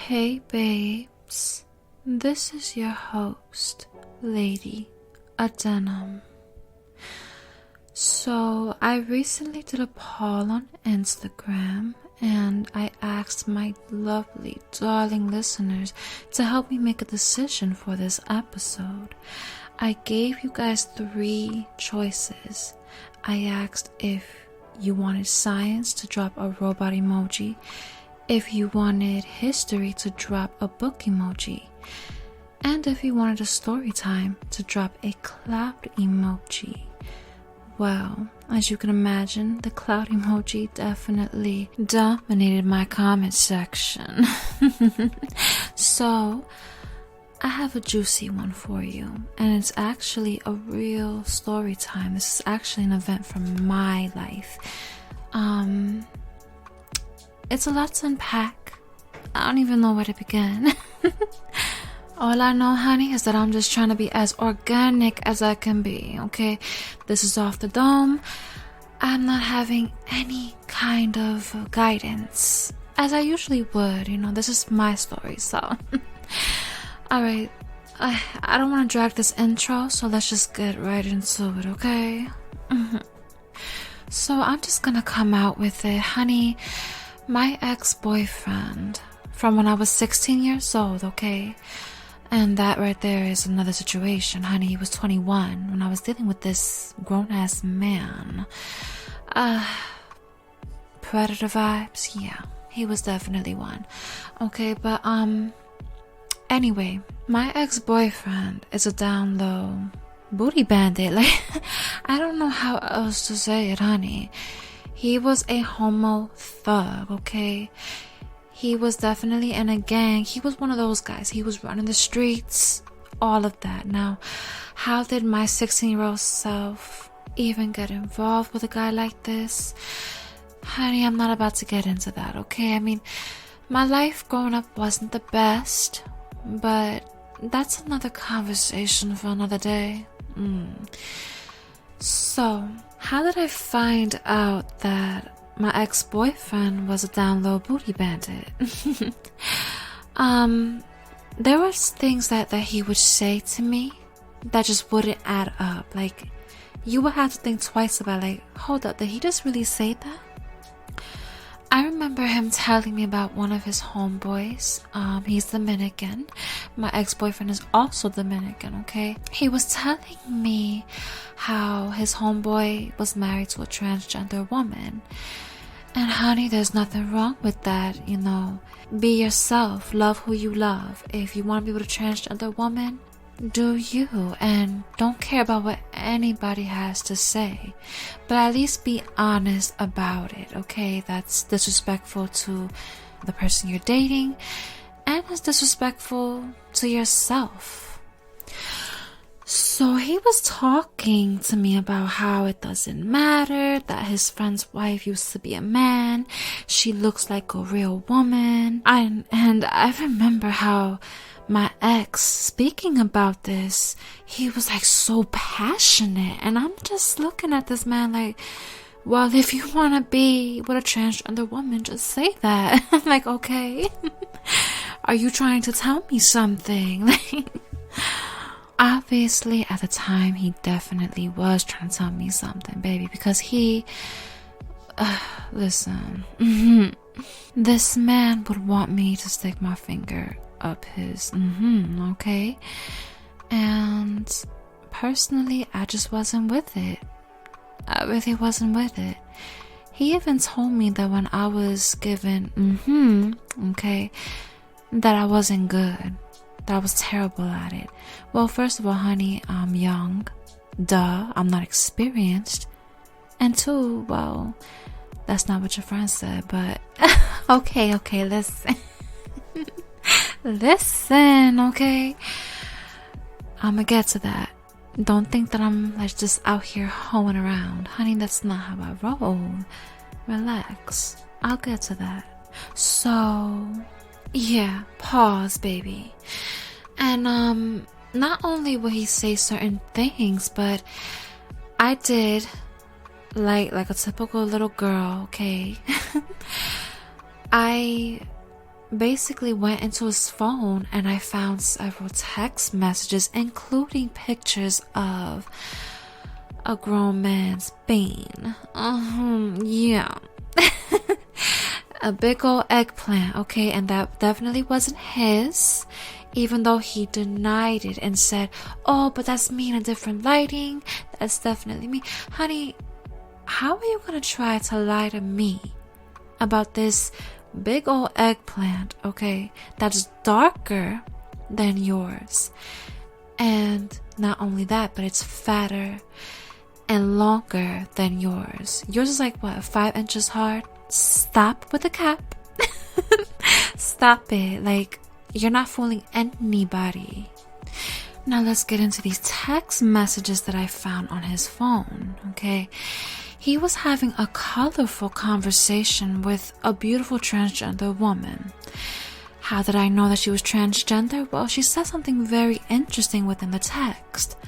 Hey babes, this is your host, Lady Adenum. So I recently did a poll on Instagram and I asked my lovely, darling listeners to help me make a decision for this episode. I gave you guys 3 choices. I asked if you wanted science to drop a robot emoji, if you wanted history to drop a book emoji, and if you wanted a story time to drop a cloud emoji. Well, as you can imagine, the cloud emoji definitely dominated my comment section. So, I have a juicy one for you, and it's actually a real story time. This is actually an event from my life. It's a lot to unpack. I don't even know where to begin. All I know, honey, is that I'm just trying to be as organic as I can be, okay? This is off the dome. I'm not having any kind of guidance, as I usually would. This is my story, so... Alright, I don't want to drag this intro, so let's just get right into it, okay? So I'm just gonna come out with it, honey. My ex-boyfriend from when I was 16 years old, okay? And that right there is another situation, honey. He was 21 when I was dealing with this grown-ass man. Predator vibes? Yeah, he was definitely one. Okay, but, anyway, my ex-boyfriend is a down-low booty bandit. Like, I don't know how else to say it, honey. He was a homo thug, okay? He was definitely in a gang. He was one of those guys. He was running the streets, all of that. Now, how did my 16-year-old self even get involved with a guy like this? Honey, I'm not about to get into that, okay? I mean, my life growing up wasn't the best, but that's another conversation for another day. So, how did I find out that my ex-boyfriend was a down-low booty bandit? There was things that he would say to me that just wouldn't add up. Like, you would have to think twice about, like, hold up, did he just really say that? I remember him telling me about one of his homeboys. He's Dominican. My ex-boyfriend is also Dominican, okay? He was telling me how his homeboy was married to a transgender woman. And honey, there's nothing wrong with that, Be yourself. Love who you love. If you want to be with a transgender woman, do you, and don't care about what anybody has to say, but at least be honest about it, okay? That's disrespectful to the person you're dating, and it's disrespectful to yourself. So he was talking to me about how it doesn't matter that his friend's wife used to be a man. She looks like a real woman. And I remember how my ex, speaking about this, he was like so passionate, and I'm just looking at this man like, well, if you want to be with a transgender woman, just say that. I'm like, okay. Are you trying to tell me something? Obviously, at the time, he definitely was trying to tell me something, baby, because he, listen, this man would want me to stick my finger up his, okay? And personally, I just wasn't with it. I really wasn't with it. He even told me that when I was given, okay, that I wasn't good, that I was terrible at it. Well, first of all, honey, I'm young. Duh, I'm not experienced. And 2, well, that's not what your friend said, but okay, listen. Listen, okay? I'ma get to that. Don't think that I'm like just out here hoeing around. Honey, that's not how I roll. Relax. I'll get to that. So, yeah, pause, baby. And, not only will he say certain things, but I did like a typical little girl, okay? I basically went into his phone and I found several text messages, including pictures of a grown man's bean. Yeah. A big old eggplant, okay? And that definitely wasn't his, even though he denied it and said, oh, but that's me in a different lighting. That's definitely me. Honey, how are you gonna try to lie to me about this big old eggplant, okay, that's darker than yours? And not only that, but it's fatter and longer than yours. Yours is like, what, 5 inches hard? Stop with the cap. Stop it. Like, you're not fooling anybody. Now let's get into these text messages that I found on his phone, okay? He was having a colorful conversation with a beautiful transgender woman. How did I know that she was transgender? Well, she said something very interesting within the text.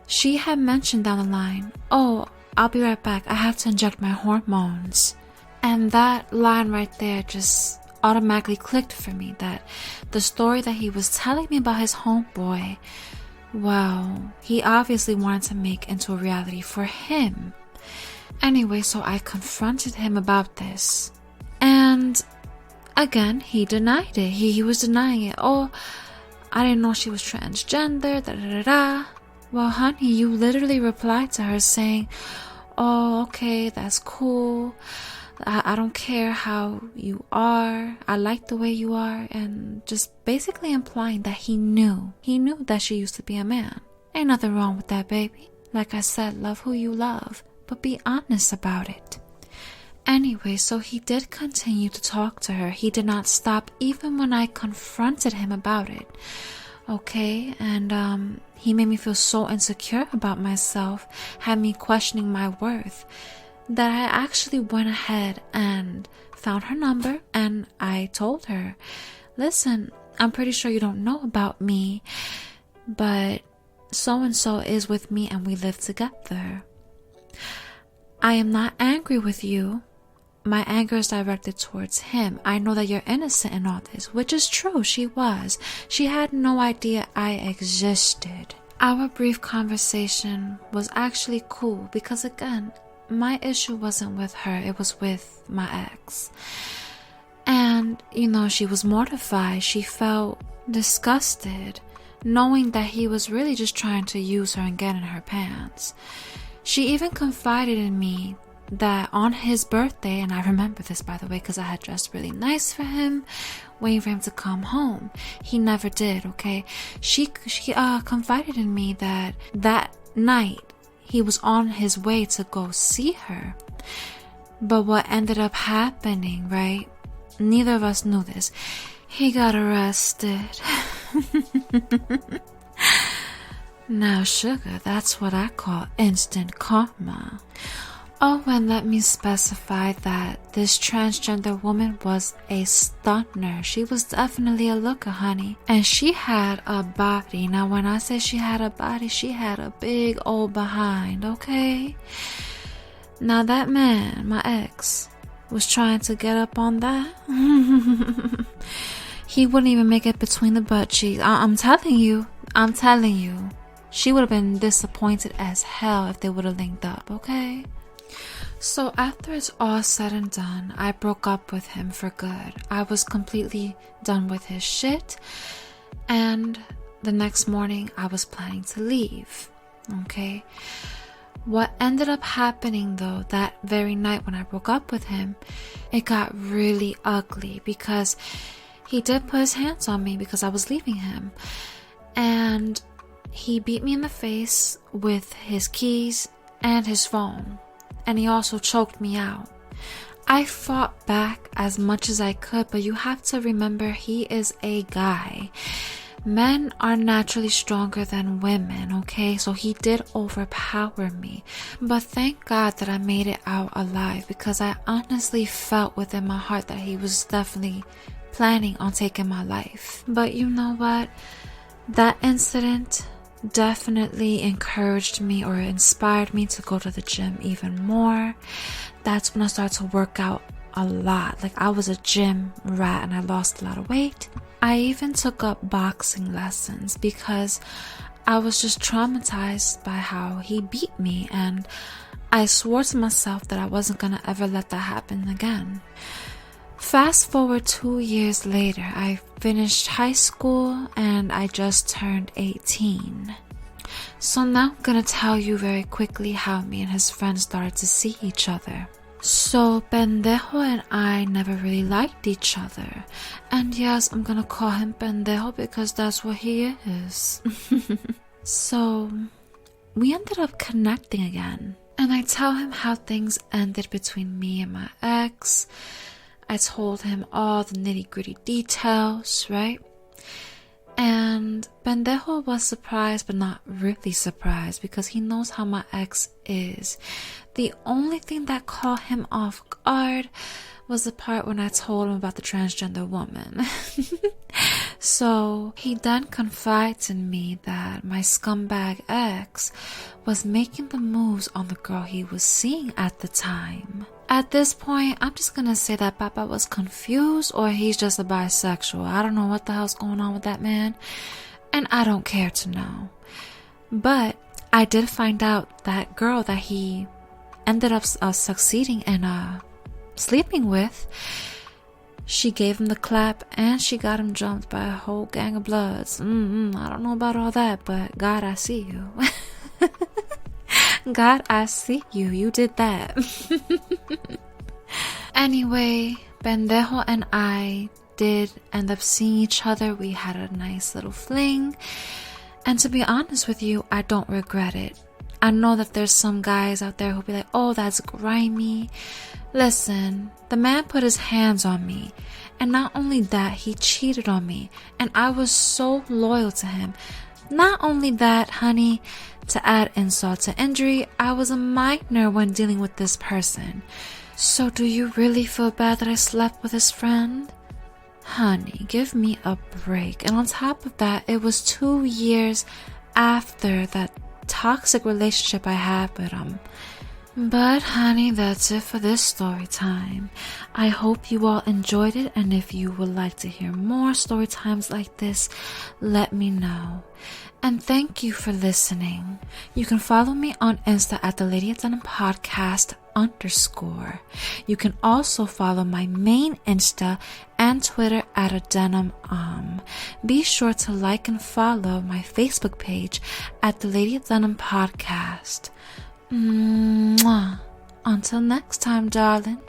She had mentioned down the line, oh, I'll be right back. I have to inject my hormones. And that line right there just automatically clicked for me, that the story that he was telling me about his homeboy, well, he obviously wanted to make into a reality for him. Anyway, so I confronted him about this. And again, he denied it. He was denying it. Oh, I didn't know she was transgender, da-da-da-da. Well, honey, you literally replied to her saying, oh, okay, that's cool. I don't care how you are. I like the way you are. And just basically implying that he knew. He knew that she used to be a man. Ain't nothing wrong with that, baby. Like I said, love who you love, but be honest about it. Anyway, so he did continue to talk to her. He did not stop even when I confronted him about it. Okay, and he made me feel so insecure about myself, had me questioning my worth, that I actually went ahead and found her number and I told her, listen, I'm pretty sure you don't know about me, but so-and-so is with me and we live together. I am not angry with you. My anger is directed towards him. I know that you're innocent in all this, which is true, she was. She had no idea I existed. Our brief conversation was actually cool because, again, my issue wasn't with her, it was with my ex. And, she was mortified. She felt disgusted, knowing that he was really just trying to use her and get in her pants. She even confided in me that on his birthday, and I remember this, by the way, because I had dressed really nice for him, waiting for him to come home. He never did, okay? She confided in me that night, he was on his way to go see her. But what ended up happening, right? Neither of us knew this. He got arrested. Now, sugar, that's what I call instant karma. Oh, and let me specify that this transgender woman was a stunner. She was definitely a looker, honey. And she had a body. Now, when I say she had a body, she had a big old behind, okay? Now, that man, my ex, was trying to get up on that. He wouldn't even make it between the butt cheeks. I'm telling you. She would have been disappointed as hell if they would have linked up, okay? So after it's all said and done, I broke up with him for good. I was completely done with his shit. And the next morning, I was planning to leave, okay? What ended up happening, though, that very night when I broke up with him, it got really ugly because he did put his hands on me because I was leaving him. And he beat me in the face with his keys and his phone. And he also choked me out. I fought back as much as I could, but you have to remember he is a guy. Men are naturally stronger than women, okay? So he did overpower me. But thank God that I made it out alive because I honestly felt within my heart that he was definitely planning on taking my life. But you know what? That incident definitely encouraged me or inspired me to go to the gym even more. That's when I started to work out a lot. Like, I was a gym rat and I lost a lot of weight. I even took up boxing lessons because I was just traumatized by how he beat me, and I swore to myself that I wasn't gonna ever let that happen again. Fast forward 2 years later, I finished high school and I just turned 18. So now I'm gonna tell you very quickly how me and his friends started to see each other. So Pendejo and I never really liked each other. And yes, I'm gonna call him Pendejo because that's what he is. So we ended up connecting again. And I tell him how things ended between me and my ex. I told him all the nitty-gritty details, right? And Pendejo was surprised, but not really surprised, because he knows how my ex is. The only thing that caught him off guard was the part when I told him about the transgender woman. So he then confides in me that my scumbag ex was making the moves on the girl he was seeing at the time. At this point, I'm just gonna say that Papa was confused, or he's just a bisexual. I don't know what the hell's going on with that man, and I don't care to know. But I did find out that girl that he ended up succeeding in sleeping with, she gave him the clap and she got him jumped by a whole gang of bloods. I don't know about all that, but God, I see you. God, I see you. You did that. Anyway, Pendejo and I did end up seeing each other. We had a nice little fling. And to be honest with you, I don't regret it. I know that there's some guys out there who'll be like, oh, that's grimy. Listen, the man put his hands on me. And not only that, he cheated on me. And I was so loyal to him. Not only that, honey, to add insult to injury, I was a minor when dealing with this person. So do you really feel bad that I slept with his friend? Honey, give me a break. And on top of that, it was 2 years after that toxic relationship I had with him. But honey, that's it for this story time. I hope you all enjoyed it, and if you would like to hear more story times like this, let me know. And thank you for listening. You can follow me on Insta at the Lady of Denim Podcast _. You can also follow my main Insta and Twitter at @denim. Be sure to like and follow my Facebook page at the Lady of Denim Podcast. Mwah. Until next time, darling.